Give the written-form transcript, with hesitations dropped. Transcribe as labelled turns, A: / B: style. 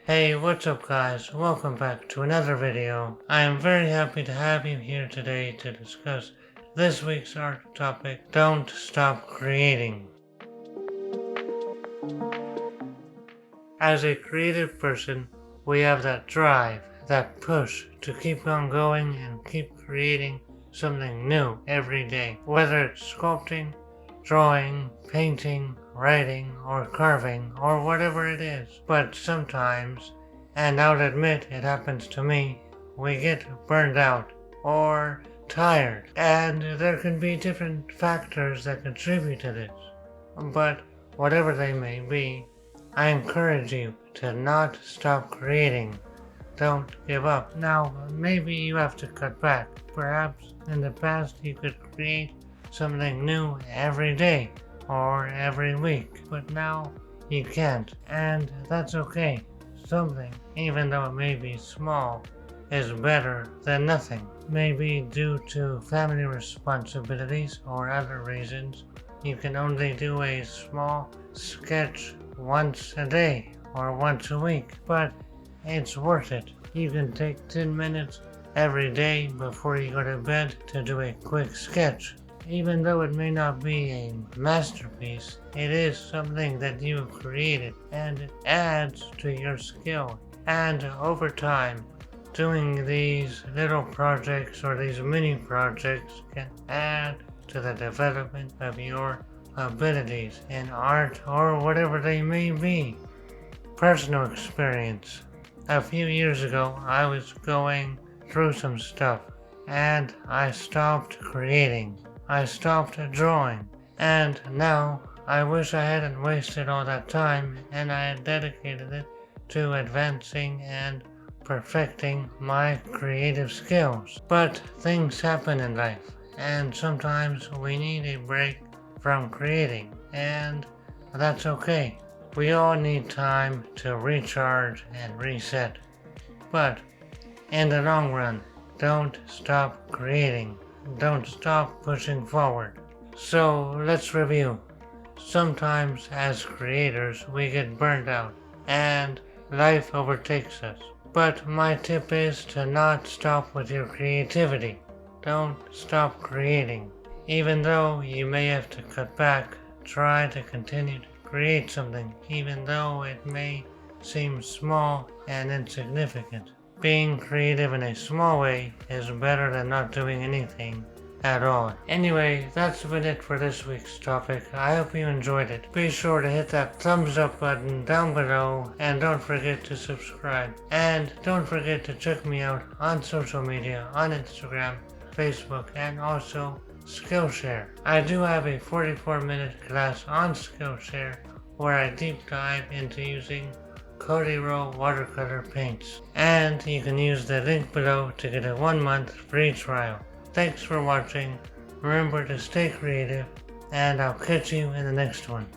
A: Hey, what's up guys? Welcome back to another video. I am very happy to have you here today to discuss this week's art topic, Don't Stop Creating. As a creative person, we have that drive, that push to keep on going and keep creating something new every day. Whether it's sculpting, drawing, painting, writing, or carving, or whatever it is. But sometimes, and I'll admit it happens to me, we get burned out or tired, and there can be different factors that contribute to this. But whatever they may be, I encourage you to not stop creating. Don't give up. Now, maybe you have to cut back. Perhaps in the past you could create something new every day or every week, but now you can't, and that's okay. Something, even though it may be small, is better than nothing. Maybe due to family responsibilities or other reasons, you can only do a small sketch once a day or once a week, but it's worth it. You can take 10 minutes every day before you go to bed to do a quick sketch. Even though it may not be a masterpiece, it is something that you have created, and it adds to your skill. And over time, doing these little projects or these mini projects can add to the development of your abilities in art or whatever they may be. Personal experience. A few years ago, I was going through some stuff, and I stopped creating. I stopped drawing, and now I wish I hadn't wasted all that time and I had dedicated it to advancing and perfecting my creative skills. But things happen in life, and sometimes we need a break from creating, and that's okay. We all need time to recharge and reset. But in the long run, don't stop creating. Don't stop pushing forward. So let's review. Sometimes as creators we get burned out and life overtakes us. But my tip is to not stop with your creativity. Don't stop creating. Even though you may have to cut back, try to continue to create something even though it may seem small and insignificant. Being creative in a small way is better than not doing anything at all. Anyway, that's been it for this week's topic. I hope you enjoyed it. Be sure to hit that thumbs up button down below, and don't forget to subscribe. And don't forget to check me out on social media, on Instagram, Facebook, and also Skillshare. I do have a 44-minute class on Skillshare where I deep dive into using Cody Row watercolor paints, and you can use the link below to get a 1-month free trial. Thanks for watching. Remember to stay creative, and I'll catch you in the next one.